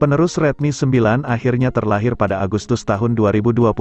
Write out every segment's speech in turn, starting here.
Penerus Redmi 9 akhirnya terlahir pada Agustus tahun 2021.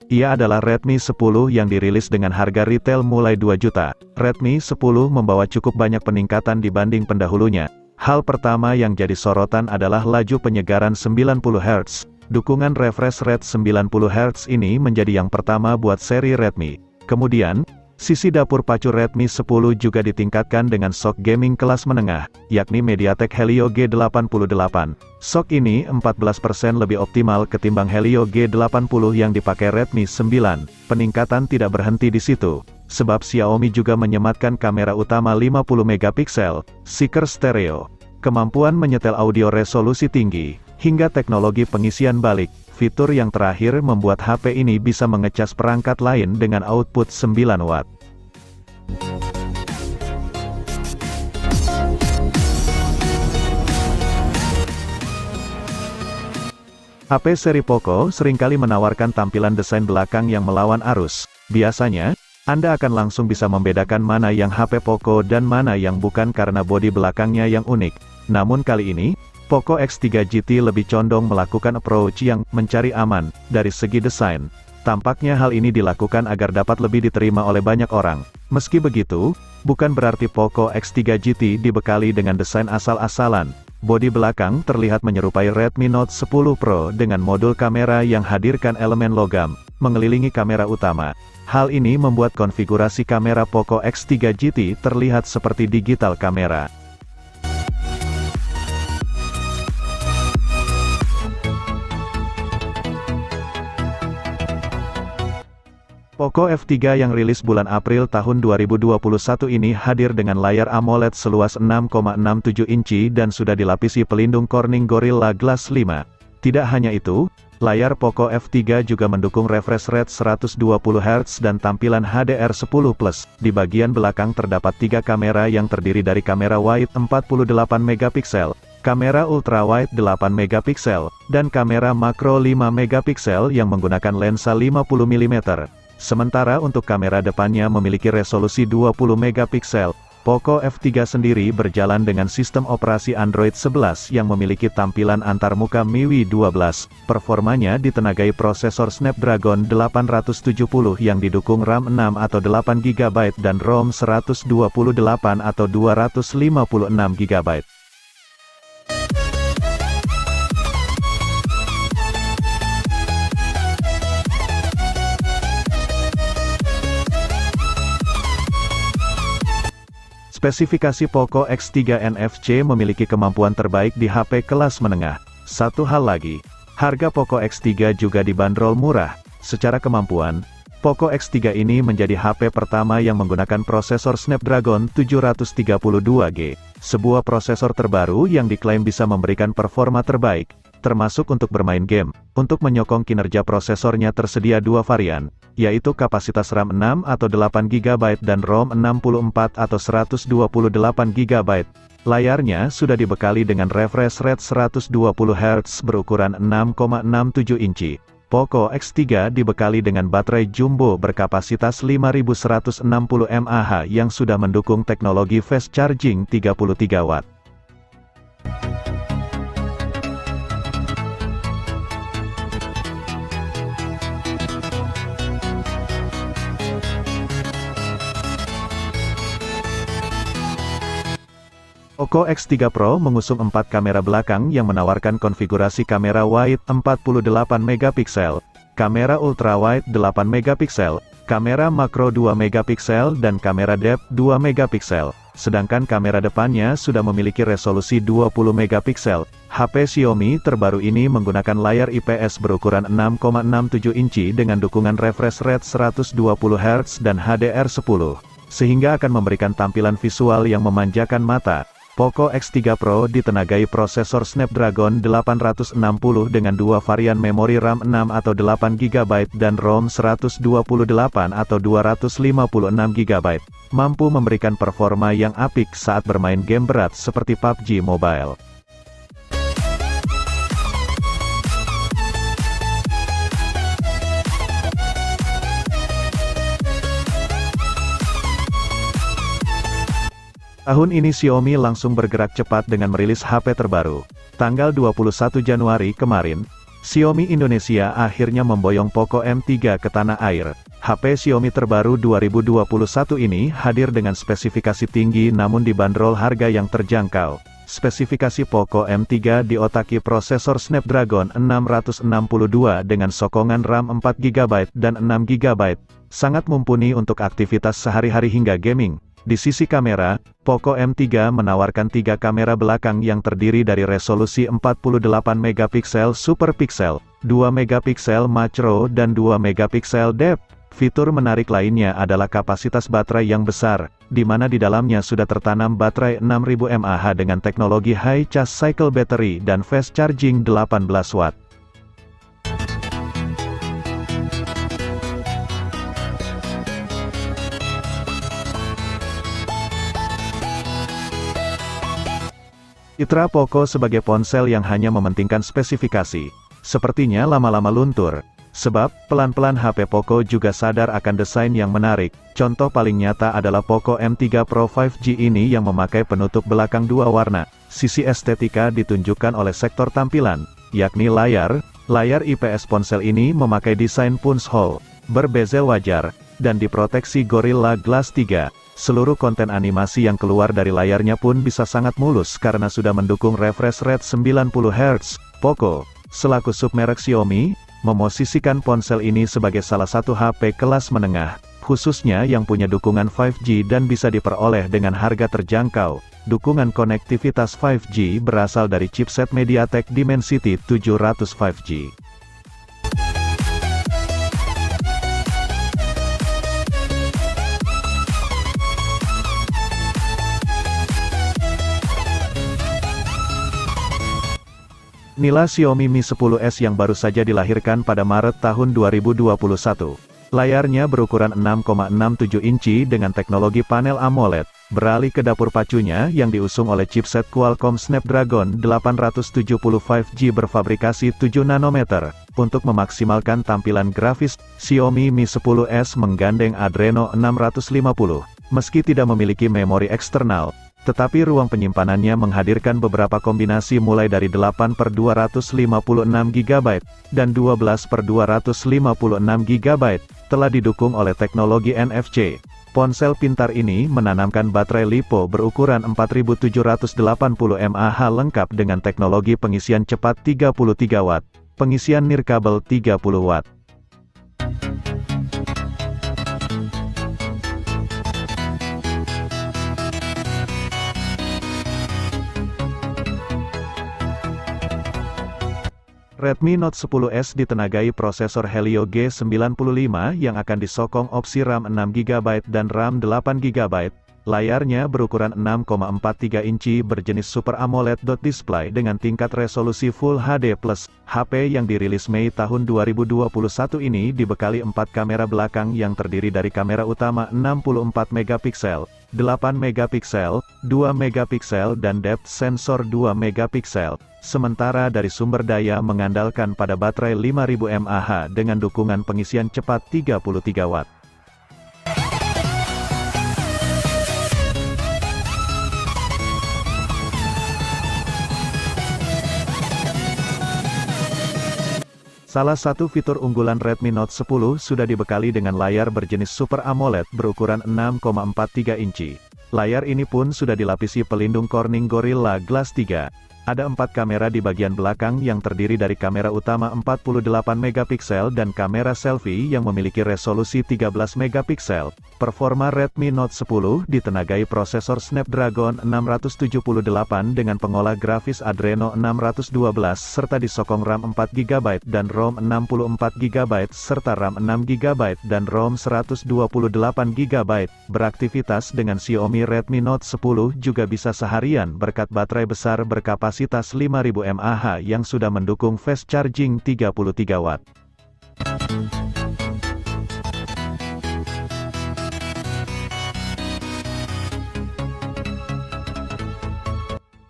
Ia adalah Redmi 10 yang dirilis dengan harga retail mulai 2 juta. Redmi 10 membawa cukup banyak peningkatan dibanding pendahulunya. Hal pertama yang jadi sorotan adalah laju penyegaran 90 Hz. Dukungan refresh rate 90 Hz ini menjadi yang pertama buat seri Redmi. Kemudian, sisi dapur pacu Redmi 10 juga ditingkatkan dengan SoC gaming kelas menengah, yakni MediaTek Helio G88. SoC ini 14% lebih optimal ketimbang Helio G80 yang dipakai Redmi 9. Peningkatan tidak berhenti di situ, sebab Xiaomi juga menyematkan kamera utama 50 megapiksel, seeker stereo, kemampuan menyetel audio resolusi tinggi, hingga teknologi pengisian balik. Fitur yang terakhir membuat HP ini bisa mengecas perangkat lain dengan output 9 watt. HP seri Poco seringkali menawarkan tampilan desain belakang yang melawan arus. Biasanya, Anda akan langsung bisa membedakan mana yang HP Poco dan mana yang bukan karena bodi belakangnya yang unik. Namun kali ini, Poco X3 GT lebih condong melakukan approach yang mencari aman dari segi desain. Tampaknya hal ini dilakukan agar dapat lebih diterima oleh banyak orang. Meski begitu, bukan berarti Poco X3 GT dibekali dengan desain asal-asalan. Bodi belakang terlihat menyerupai Redmi Note 10 Pro dengan modul kamera yang hadirkan elemen logam mengelilingi kamera utama. Hal ini membuat konfigurasi kamera Poco X3 GT terlihat seperti digital kamera. Poco F3 yang rilis bulan April tahun 2021 ini hadir dengan layar AMOLED seluas 6,67 inci dan sudah dilapisi pelindung Corning Gorilla Glass 5. Tidak hanya itu, layar Poco F3 juga mendukung refresh rate 120 Hz dan tampilan HDR10+. Di bagian belakang terdapat 3 kamera yang terdiri dari kamera wide 48 megapiksel, kamera ultrawide 8 megapiksel, dan kamera makro 5 megapiksel yang menggunakan lensa 50 mm. Sementara untuk kamera depannya memiliki resolusi 20 megapiksel, Poco F3 sendiri berjalan dengan sistem operasi Android 11 yang memiliki tampilan antarmuka MIUI 12. Performanya ditenagai prosesor Snapdragon 870 yang didukung RAM 6 atau 8 GB dan ROM 128 atau 256 GB. Spesifikasi Poco X3 NFC memiliki kemampuan terbaik di HP kelas menengah. Satu hal lagi, harga Poco X3 juga dibanderol murah. Secara kemampuan, Poco X3 ini menjadi HP pertama yang menggunakan prosesor Snapdragon 732G, sebuah prosesor terbaru yang diklaim bisa memberikan performa terbaik, termasuk untuk bermain game. Untuk menyokong kinerja prosesornya tersedia 2 varian, yaitu kapasitas RAM 6 atau 8 GB dan ROM 64 atau 128 GB. Layarnya sudah dibekali dengan refresh rate 120 Hz berukuran 6,67 inci. Poco X3 dibekali dengan baterai jumbo berkapasitas 5160 mAh yang sudah mendukung teknologi fast charging 33 watt. Poco X3 Pro mengusung 4 kamera belakang yang menawarkan konfigurasi kamera wide 48 megapiksel, kamera ultrawide 8 megapiksel, kamera makro 2 megapiksel dan kamera depth 2 megapiksel. Sedangkan kamera depannya sudah memiliki resolusi 20 megapiksel. HP Xiaomi terbaru ini menggunakan layar IPS berukuran 6,67 inci dengan dukungan refresh rate 120 Hz dan HDR10, sehingga akan memberikan tampilan visual yang memanjakan mata. Poco X3 Pro ditenagai prosesor Snapdragon 860 dengan 2 varian memori RAM 6 atau 8 GB dan ROM 128 atau 256 GB, mampu memberikan performa yang apik saat bermain game berat seperti PUBG Mobile. Tahun ini Xiaomi langsung bergerak cepat dengan merilis HP terbaru. Tanggal 21 Januari kemarin, Xiaomi Indonesia akhirnya memboyong Poco M3 ke tanah air. HP Xiaomi terbaru 2021 ini hadir dengan spesifikasi tinggi namun dibanderol harga yang terjangkau. Spesifikasi Poco M3 diotaki prosesor Snapdragon 662 dengan sokongan RAM 4GB dan 6GB, sangat mumpuni untuk aktivitas sehari-hari hingga gaming. Di sisi kamera, Poco M3 menawarkan 3 kamera belakang yang terdiri dari resolusi 48MP super pixel, 2MP macro dan 2MP depth. Fitur menarik lainnya adalah kapasitas baterai yang besar, di mana di dalamnya sudah tertanam baterai 6000 mAh dengan teknologi high charge cycle battery dan fast charging 18 watt. Citra Poco sebagai ponsel yang hanya mementingkan spesifikasi, sepertinya lama-lama luntur. Sebab, pelan-pelan HP Poco juga sadar akan desain yang menarik. Contoh paling nyata adalah Poco M3 Pro 5G ini yang memakai penutup belakang 2 warna. Sisi estetika ditunjukkan oleh sektor tampilan, yakni layar. Layar IPS ponsel ini memakai desain punch-hole, berbezel wajar, dan diproteksi Gorilla Glass 3. Seluruh konten animasi yang keluar dari layarnya pun bisa sangat mulus karena sudah mendukung refresh rate 90Hz. Poco, selaku submerek Xiaomi, memosisikan ponsel ini sebagai salah satu HP kelas menengah, khususnya yang punya dukungan 5G dan bisa diperoleh dengan harga terjangkau. Dukungan konektivitas 5G berasal dari chipset MediaTek Dimensity 700 5G. Inilah Xiaomi Mi 10s yang baru saja dilahirkan pada Maret tahun 2021. Layarnya berukuran 6,67 inci dengan teknologi panel AMOLED. Beralih ke dapur pacunya yang diusung oleh chipset Qualcomm Snapdragon 870 5G berfabrikasi 7 nanometer. Untuk memaksimalkan tampilan grafis, Xiaomi Mi 10s menggandeng Adreno 650. Meski tidak memiliki memori eksternal, tetapi ruang penyimpanannya menghadirkan beberapa kombinasi mulai dari 8/256GB dan 12/256GB, telah didukung oleh teknologi NFC. Ponsel pintar ini menanamkan baterai LiPo berukuran 4780 mAh lengkap dengan teknologi pengisian cepat 33 watt, pengisian nirkabel 30 watt. Redmi Note 10s ditenagai prosesor Helio G95 yang akan disokong opsi RAM 6GB dan RAM 8GB. Layarnya berukuran 6,43 inci berjenis Super AMOLED display dengan tingkat resolusi Full HD+. HP yang dirilis Mei tahun 2021 ini dibekali 4 kamera belakang yang terdiri dari kamera utama 64MP, 8MP, 2MP dan depth sensor 2MP. Sementara dari sumber daya mengandalkan pada baterai 5000 mAh dengan dukungan pengisian cepat 33 watt. Salah satu fitur unggulan Redmi Note 10 sudah dibekali dengan layar berjenis Super AMOLED berukuran 6,43 inci. Layar ini pun sudah dilapisi pelindung Corning Gorilla Glass 3. Ada 4 kamera di bagian belakang yang terdiri dari kamera utama 48MP dan kamera selfie yang memiliki resolusi 13MP. Performa Redmi Note 10 ditenagai prosesor Snapdragon 678 dengan pengolah grafis Adreno 612 serta disokong RAM 4GB dan ROM 64GB serta RAM 6GB dan ROM 128GB. Beraktivitas dengan Xiaomi Redmi Note 10 juga bisa seharian berkat baterai besar berkapasitas 5000 mAh yang sudah mendukung fast charging 33 watt.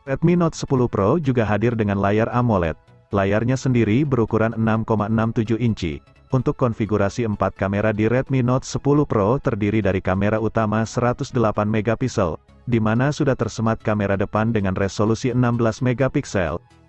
Redmi Note 10 Pro juga hadir dengan layar AMOLED. Layarnya sendiri berukuran 6,67 inci. Untuk konfigurasi 4 kamera di Redmi Note 10 Pro terdiri dari kamera utama 108MP, di mana sudah tersemat kamera depan dengan resolusi 16MP,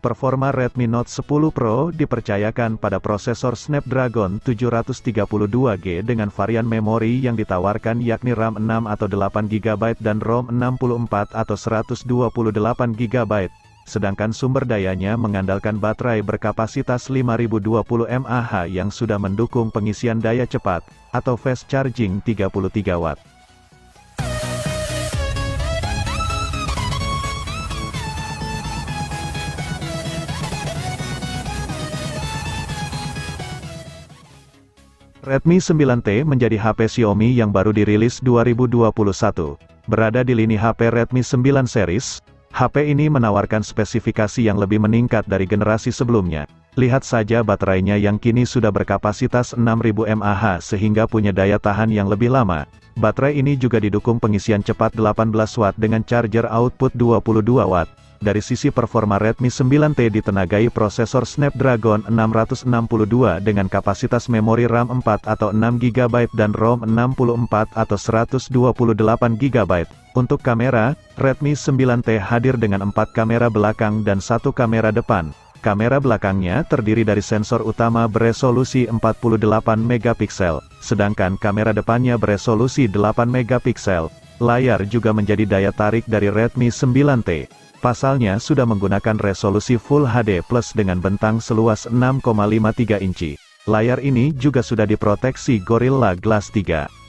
Performa Redmi Note 10 Pro dipercayakan pada prosesor Snapdragon 732G dengan varian memori yang ditawarkan yakni RAM 6 atau 8GB dan ROM 64 atau 128GB. Sedangkan sumber dayanya mengandalkan baterai berkapasitas 5020 mAh yang sudah mendukung pengisian daya cepat, atau fast charging 33 Watt. Redmi 9T menjadi HP Xiaomi yang baru dirilis 2021. Berada di lini HP Redmi 9 series, HP ini menawarkan spesifikasi yang lebih meningkat dari generasi sebelumnya. Lihat saja baterainya yang kini sudah berkapasitas 6000 mAh sehingga punya daya tahan yang lebih lama. Baterai ini juga didukung pengisian cepat 18 Watt dengan charger output 22 Watt. Dari sisi performa Redmi 9T ditenagai prosesor Snapdragon 662 dengan kapasitas memori RAM 4 atau 6GB dan ROM 64 atau 128GB. Untuk kamera, Redmi 9T hadir dengan 4 kamera belakang dan 1 kamera depan. Kamera belakangnya terdiri dari sensor utama beresolusi 48MP, sedangkan kamera depannya beresolusi 8MP. Layar juga menjadi daya tarik dari Redmi 9T. Pasalnya sudah menggunakan resolusi Full HD Plus dengan bentang seluas 6,53 inci. Layar ini juga sudah diproteksi Gorilla Glass 3.